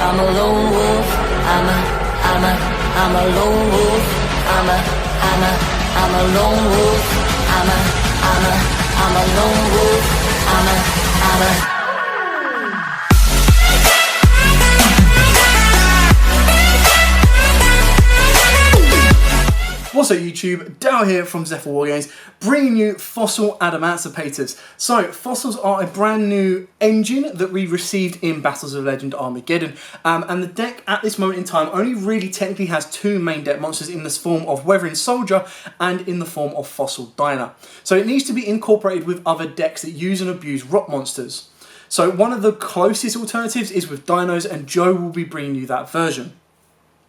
I'm a lone wolf. I'm a lone wolf. I'm a lone wolf. I'm a lone wolf. I'm a What's up YouTube, Dale here from Zephyr Wargames, bringing you Fossil Adamancipators. So, Fossils are a brand new engine that we received in Battles of Legend Armageddon, and the deck at this moment in time only really technically has two main deck monsters in the form of Weathering Soldier and in the form of Fossil Diner. So it needs to be incorporated with other decks that use and abuse rock monsters. So one of the closest alternatives is with Dinos, and Joe will be bringing you that version.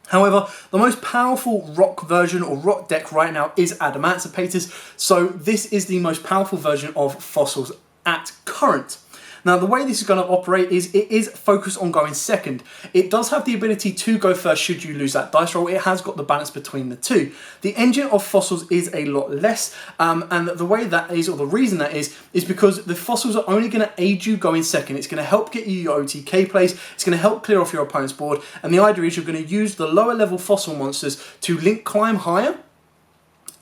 However, the most powerful rock version or rock deck right now is Adamancipators, so this is the most powerful version of Fossils at current. Now, the way this is going to operate is it is focused on going second. It does have the ability to go first should you lose that dice roll. It has got the balance between the two. The engine of Fossils is a lot less, and the way that is, or the reason that is because the Fossils are only going to aid you going second. It's going to help get you your OTK plays, it's going to help clear off your opponent's board, and the idea is you're going to use the lower level Fossil monsters to link climb higher,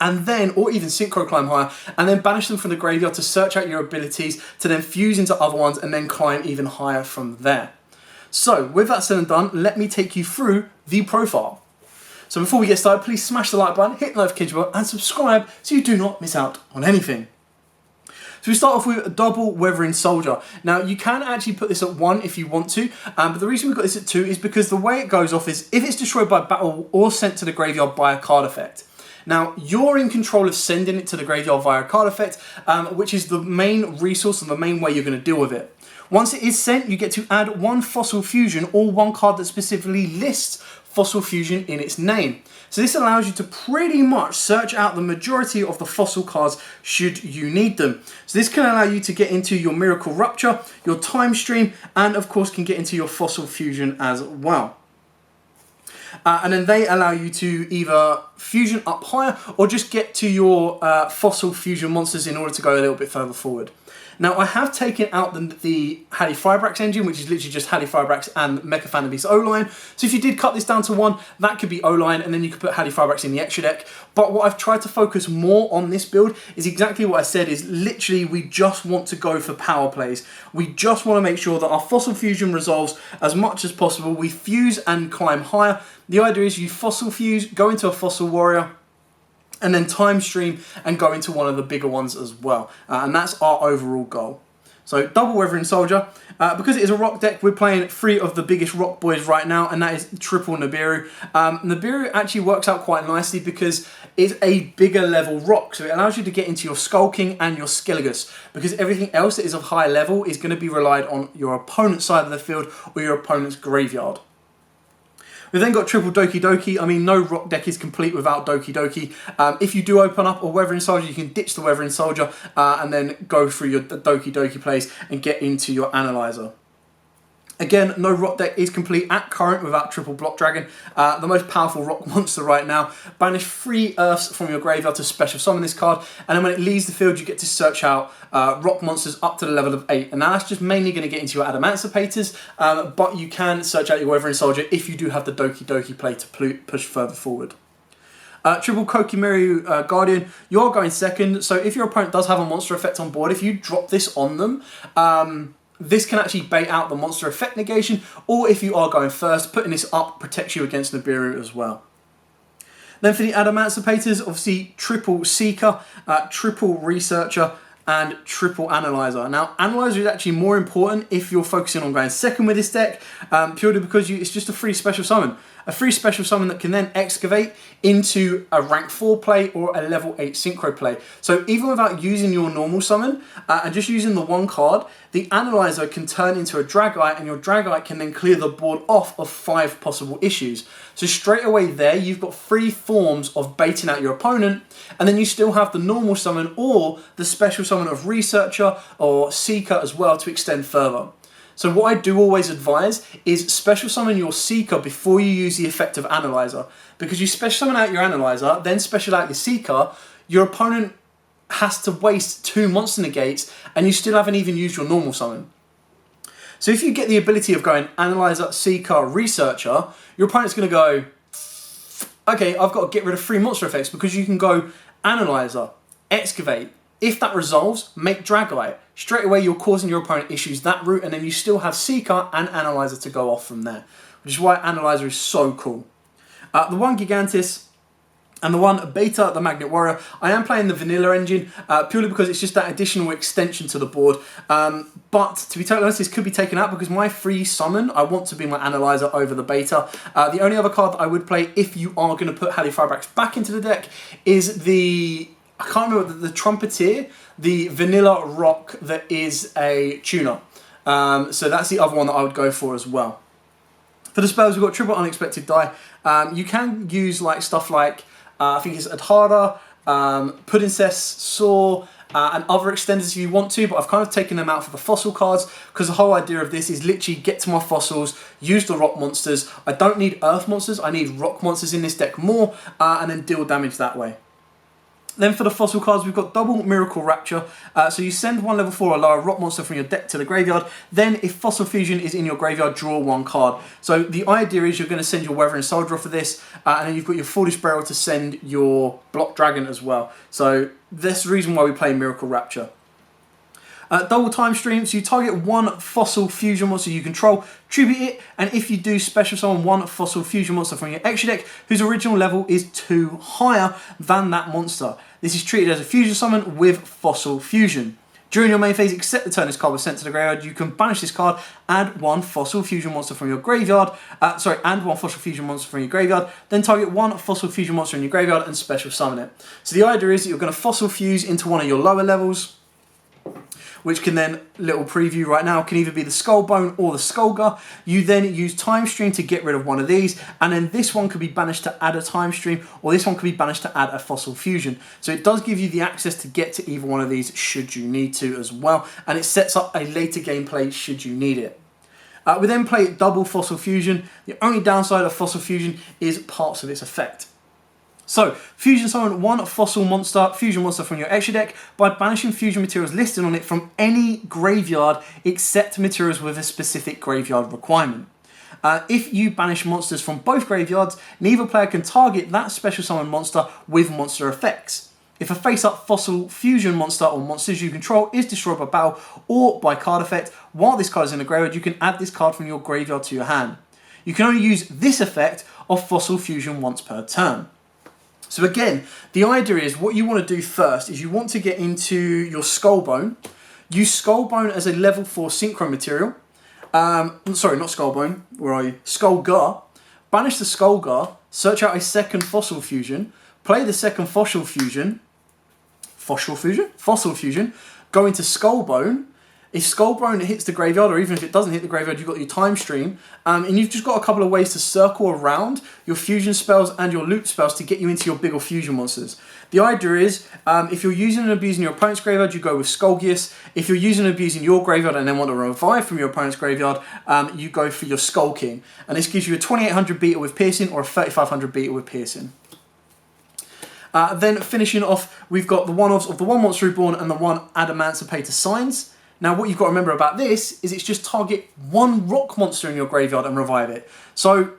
and then, or even synchro climb higher, and then banish them from the graveyard to search out your abilities, to then fuse into other ones, and then climb even higher from there. So, with that said and done, let me take you through the profile. So before we get started, please smash the like button, hit the notification bell, and subscribe so you do not miss out on anything. So we start off with a double Weathering Soldier. Now, you can actually put this at 1 if you want to, but the reason we've got this at 2 is because the way it goes off is if it's destroyed by battle or sent to the graveyard by a card effect. Now, you're in control of sending it to the graveyard via a card effect, which is the main resource and the main way you're going to deal with it. Once it is sent, you get to add one Fossil Fusion or one card that specifically lists Fossil Fusion in its name. So this allows you to pretty much search out the majority of the Fossil cards should you need them. So this can allow you to get into your Miracle Rupture, your Time Stream, and of course can get into your Fossil Fusion as well. And then they allow you to either fusion up higher or just get to your Fossil Fusion monsters in order to go a little bit further forward. Now, I have taken out the Halifibrax engine, which is literally just Halifibrax and Mecha Phantom Beast O-Line. So if you did cut this down to 1, that could be O-Line, and then you could put Halifibrax in the extra deck. But what I've tried to focus more on this build is exactly what I said, is literally we just want to go for power plays. We just want to make sure that our Fossil Fusion resolves as much as possible. We fuse and climb higher. The idea is you Fossil Fuse, go into a Fossil Warrior, and then Time Stream and go into one of the bigger ones as well. And that's our overall goal. So double Weathering Soldier. Because it is a rock deck, we're playing 3 of the biggest rock boys right now, and that is triple Nibiru. Nibiru actually works out quite nicely because it's a bigger level rock, so it allows you to get into your Skull King and your Skelligus, because everything else that is of high level is going to be relied on your opponent's side of the field or your opponent's graveyard. We've then got triple Doki Doki. I mean, no rock deck is complete without Doki Doki. If you do open up a Weathering Soldier, you can ditch the Weathering Soldier and then go through your Doki Doki plays and get into your Analyzer. Again, no rock deck is complete at current without triple Block Dragon. The most powerful rock monster right now. Banish 3 Earths from your graveyard to special summon this card, and then when it leaves the field, you get to search out rock monsters up to the level of 8. And now that's just mainly going to get into your Adamancipators, but you can search out your Weathering Soldier if you do have the Doki Doki play to push further forward. Triple Kokimiru Guardian, you're going second, so if your opponent does have a monster effect on board, if you drop this on them, this can actually bait out the monster effect negation, or if you are going first, putting this up protects you against Nibiru as well. Then for the Adamancipators, obviously triple Seeker, triple Researcher, and triple Analyzer. Now, Analyzer is actually more important if you're focusing on going second with this deck, purely because it's just a free special summon. A free special summon that can then excavate into a rank 4 play or a level 8 synchro play. So even without using your normal summon and just using the 1 card, the Analyzer can turn into a Dragite, and your Dragite can then clear the board off of 5 possible issues. So straight away there, you've got 3 forms of baiting out your opponent, and then you still have the normal summon or the special summon of Researcher or Seeker as well to extend further. So what I do always advise is special summon your Seeker before you use the effect of Analyzer. Because you special summon out your Analyzer, then special out your Seeker, your opponent has to waste 2 monster negates and you still haven't even used your normal summon. So if you get the ability of going Analyzer, Seeker, Researcher, your opponent's going to go, okay, I've got to get rid of 3 monster effects, because you can go Analyzer, Excavate. If that resolves, make Dragite. Straight away you're causing your opponent issues that route, and then you still have Seeker and Analyzer to go off from there, which is why Analyzer is so cool. The one Gigantis and the one Beta, the Magnet Warrior, I am playing the vanilla engine purely because it's just that additional extension to the board. But to be totally honest, this could be taken out because my free summon, I want to be my Analyzer over the Beta. The only other card that I would play if you are going to put Halley Firebrax back into the deck is the, I can't remember, the Trumpeteer, the vanilla rock that is a tuner. So that's the other one that I would go for as well. For the spells, we've got triple unexpected die. You can use like stuff like, I think it's Adhara, Puddincest, Saw, and other extenders if you want to, but I've kind of taken them out for the fossil cards because the whole idea of this is literally get to my fossils, use the rock monsters. I don't need earth monsters, I need rock monsters in this deck more, and then deal damage that way. Then for the fossil cards, we've got double Miracle Rapture. So you send 1 level 4 or lower rock monster from your deck to the graveyard. Then if Fossil Fusion is in your graveyard, draw 1 card. So the idea is you're going to send your Weathering Soldier for this, and then you've got your Foolish Burial to send your Block Dragon as well. So that's the reason why we play Miracle Rapture. Double Time Stream, so you target 1 Fossil Fusion monster you control, tribute it, and if you do special summon 1 Fossil Fusion monster from your extra deck whose original level is 2 higher than that monster. This is treated as a fusion summon with Fossil Fusion. During your main phase, except the turn this card was sent to the graveyard, you can banish this card, add 1 Fossil Fusion monster from your graveyard, and 1 Fossil Fusion monster from your graveyard, then target 1 Fossil Fusion monster in your graveyard and special summon it. So the idea is that you're going to Fossil Fuse into one of your lower levels, which can then, little preview right now, can either be the Skullbone or the Skullgar. You then use Time Stream to get rid of one of these, and then this one could be banished to add a Time Stream, or this one could be banished to add a Fossil Fusion. So it does give you the access to get to either one of these should you need to as well, and it sets up a later gameplay should you need it. We then play double Fossil Fusion. The only downside of Fossil Fusion is parts of its effect. So, fusion summon 1 Fossil Monster, Fusion Monster from your extra deck by banishing fusion materials listed on it from any graveyard except materials with a specific graveyard requirement. If you banish monsters from both graveyards, neither player can target that special summon monster with monster effects. If a face-up Fossil Fusion monster or monsters you control is destroyed by battle or by card effect while this card is in the graveyard, you can add this card from your graveyard to your hand. You can only use this effect of Fossil Fusion once per turn. So again, the idea is what you want to do first is you want to get into your Skullbone. Use Skullbone as a level 4 synchro material. Sorry, not Skullbone. Where are you? Skullgar. Banish the Skullgar. Search out a second Fossil Fusion. Play the second Fossil Fusion. Fossil Fusion. Go into Skullbone. If Skullbone hits the graveyard, or even if it doesn't hit the graveyard, you've got your Time Stream, and you've just got a couple of ways to circle around your fusion spells and your loop spells to get you into your bigger fusion monsters. The idea is, if you're using and abusing your opponent's graveyard, you go with Skullgeus. If you're using and abusing your graveyard and then want to revive from your opponent's graveyard, you go for your Skull King. And this gives you a 2800 beta with piercing or a 3500 beta with piercing. Then finishing off, we've got the one-offs of the 1 Monster Reborn and the 1 Adamancipator Signs. Now what you've got to remember about this is it's just target 1 rock monster in your graveyard and revive it. So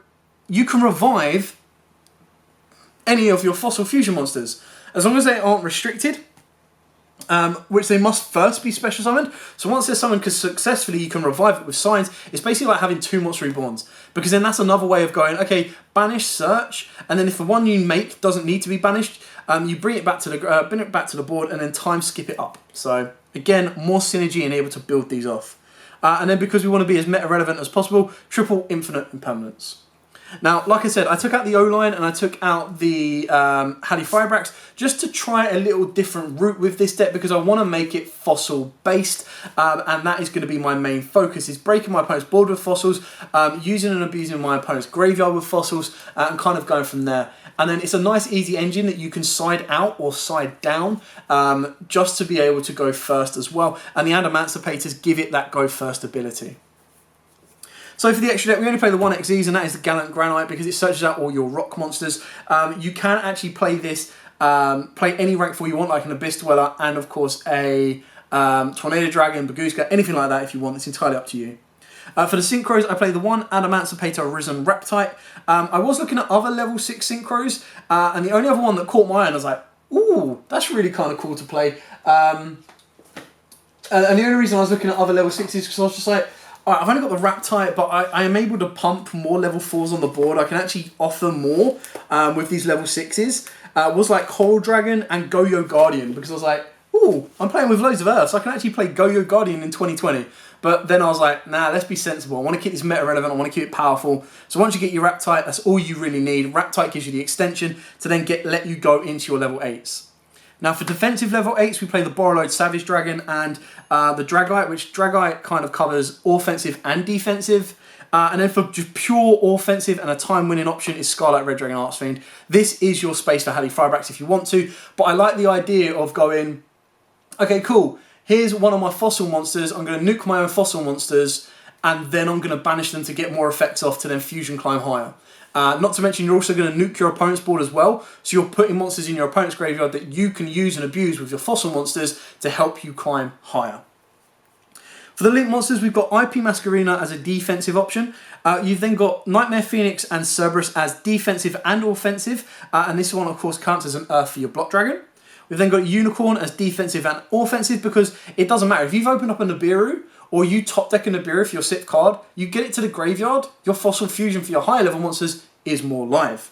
you can revive any of your Fossil Fusion monsters as long as they aren't restricted, which they must first be special summoned. So once they're summoned successfully, you can revive it with Signs. It's basically like having 2 Monster Reborns, because then that's another way of going, okay, banish, search, and then if the one you make doesn't need to be banished, you bring it back to the board and then time skip it up. So again, more synergy and able to build these off. And then because we want to be as meta relevant as possible, triple infinite impermanence. Now, like I said, I took out the O-line and I took out the Halley Firebrax just to try a little different route with this deck because I want to make it fossil based, and that is going to be my main focus, is breaking my opponent's board with fossils, using and abusing my opponent's graveyard with fossils, and kind of going from there. And then it's a nice easy engine that you can side out or side down just to be able to go first as well, and the Adamancipators give it that go first ability. So for the extra deck, we only play the 1xEs, and that is the Gallant Granite because it searches out all your rock monsters. You can actually play this, play any rank 4 you want, like an Abyss Dweller, and of course a Tornado Dragon, Bagooska, anything like that if you want. It's entirely up to you. For the synchros, I play the one Adamancipator Risen Reptite. I was looking at other level 6 synchros, and the only other one that caught my eye, and I was like, ooh, that's really kind of cool to play. And the only reason I was looking at other level 6s is because I was just like, alright, I've only got the Reptite, but I am able to pump more level 4s on the board. I can actually offer more with these level 6s. Was like Coral Dragon and Yugioh Guardian, because I was like, ooh, I'm playing with loads of Earth, so I can actually play Yugioh Guardian in 2020. But then I was like, nah, let's be sensible. I want to keep this meta relevant. I want to keep it powerful. So once you get your Reptite, that's all you really need. Reptite gives you the extension to then let you go into your level 8s. Now for defensive level 8s, we play the Borreload Savage Dragon and the Dragite, which Dragite kind of covers offensive and defensive. And then for just pure offensive and a time-winning option is Scarlet Red Dragon Archfiend. This is your space for Halley Firebracks if you want to, but I like the idea of going, okay, cool, here's one of my fossil monsters, I'm going to nuke my own fossil monsters, and then I'm going to banish them to get more effects off to then fusion climb higher. Not to mention you're also going to nuke your opponent's board as well, so you're putting monsters in your opponent's graveyard that you can use and abuse with your fossil monsters to help you climb higher. For the Link monsters, we've got IP Masquerena as a defensive option. You've then got Nightmare Phoenix and Cerberus as defensive and offensive, and this one of course counts as an Earth for your Block Dragon. We've then got Unicorn as defensive and offensive because it doesn't matter. If you've opened up a Nibiru, or you top deck a Nibiru for your 6th card, you get it to the graveyard, your Fossil Fusion for your higher level monsters is more live.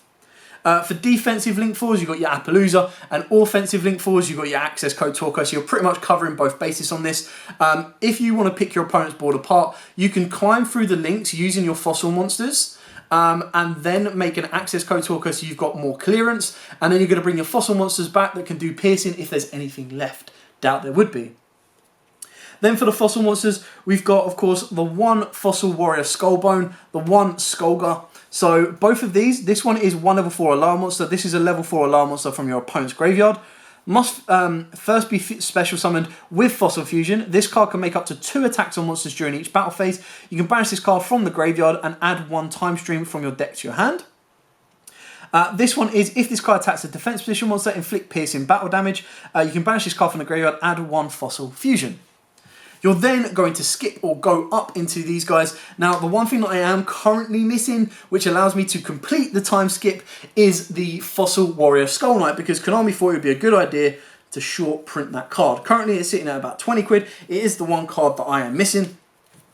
For defensive Link 4s, you've got your Appaloosa, and offensive Link 4s, you've got your Access Code Talker, so you're pretty much covering both bases on this. If you want to pick your opponent's board apart, you can climb through the links using your fossil monsters, and then make an Access Code Talker so you've got more clearance, and then you're going to bring your fossil monsters back that can do piercing if there's anything left. Doubt there would be. Then for the fossil monsters, we've got, of course, the one Fossil Warrior Skullbone, the one Skulga. So both of these, this one is one level 4 alarm monster. This is a level 4 alarm monster from your opponent's graveyard. Must first be special summoned with Fossil Fusion. This card can make up to 2 attacks on monsters during each battle phase. You can banish this card from the graveyard and add 1 time stream from your deck to your hand. This one is, if this card attacks a defense position monster, inflict piercing battle damage. You can banish this card from the graveyard, add 1 Fossil Fusion. You're then going to skip or go up into these guys. Now, the one thing that I am currently missing, which allows me to complete the time skip, is the Fossil Warrior Skull Knight, because Konami thought it would be a good idea to short print that card. Currently, it's sitting at about 20 quid. It is the one card that I am missing.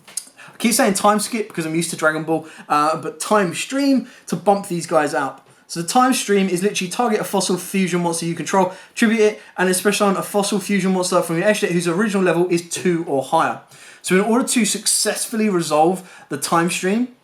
I keep saying time skip because I'm used to Dragon Ball, but time stream to bump these guys out. So the time stream is literally target a Fossil Fusion monster you control, tribute it, and then special summon a Fossil Fusion monster from your edge deck whose original level is 2 or higher. So in order to successfully resolve the time stream,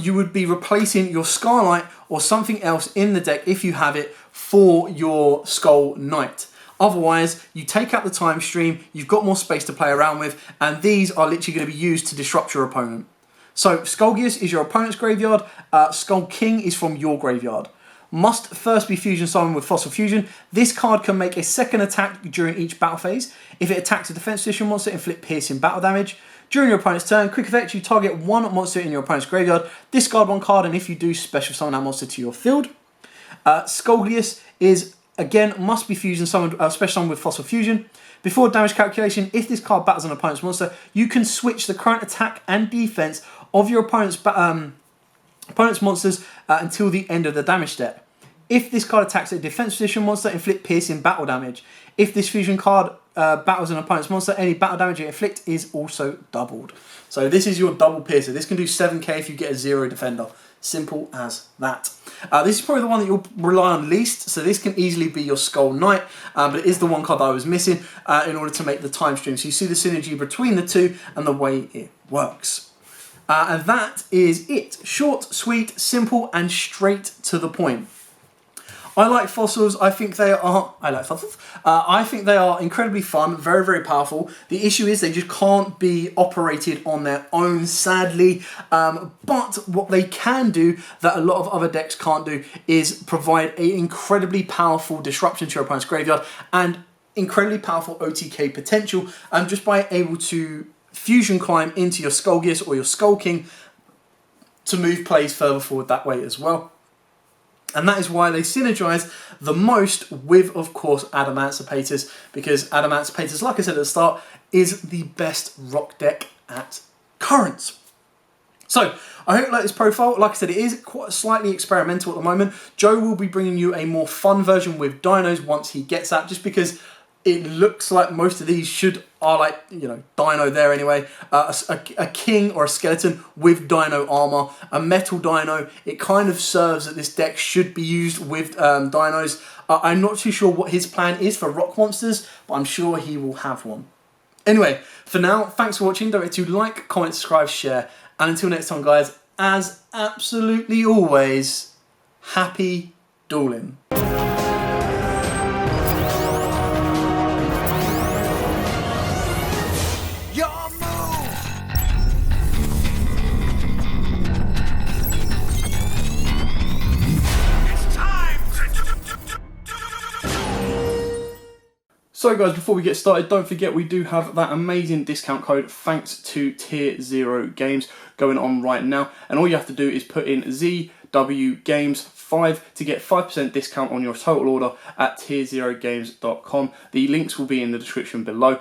you would be replacing your Scarlight or something else in the deck, if you have it, for your Skull Knight. Otherwise, you take out the time stream, you've got more space to play around with, and these are literally going to be used to disrupt your opponent. So, Skullgius is your opponent's graveyard, Skull King is from your graveyard. Must first be fusion summoned with Fossil Fusion. This card can make a second attack during each battle phase. If it attacks a defense position monster, inflict piercing battle damage. During your opponent's turn, quick effect, you target 1 monster in your opponent's graveyard, discard 1 card, and if you do, special summon that monster to your field. Skullgius is, again, must be fusion summoned, special summoned with Fossil Fusion. Before damage calculation, if this card battles an opponent's monster, you can switch the current attack and defense of your opponent's monsters until the end of the damage step. If this card attacks a defense position monster, inflict piercing battle damage. If this fusion card battles an opponent's monster, any battle damage it inflict is also doubled. So this is your double piercer. This can do 7k if you get a 0 defender. Simple as that. This is probably the one that you'll rely on least, so this can easily be your Skull Knight, but it is the one card that I was missing in order to make the time stream. So you see the synergy between the two and the way it works. And that is it. Short, sweet, simple, and straight to the point. I like fossils. I think they are. I think they are incredibly fun, very, very powerful. The issue is they just can't be operated on their own, sadly. But what they can do that a lot of other decks can't do is provide an incredibly powerful disruption to your opponent's graveyard and incredibly powerful OTK potential. Just by able to fusion climb into your Skullgius or your Skull King to move plays further forward that way as well. And that is why they synergize the most with, of course, Adamancipators, because Adamancipators, like I said at the start, is the best rock deck at currents. So, I hope you like this profile. Like I said, it is quite slightly experimental at the moment. Joe will be bringing you a more fun version with dinos once he gets that, just because it looks like most of these are like, you know, dino there anyway. A king or a skeleton with dino armor, a metal dino. It kind of serves that this deck should be used with dinos. I'm not too sure what his plan is for rock monsters, but I'm sure he will have one. Anyway, for now, thanks for watching. Don't forget to like, comment, subscribe, share. And until next time, guys, as absolutely always, happy dueling. So guys, before we get started, don't forget we do have that amazing discount code thanks to Tier 0 Games going on right now. And all you have to do is put in ZWGames5 to get 5% discount on your total order at tier0games.com. The links will be in the description below.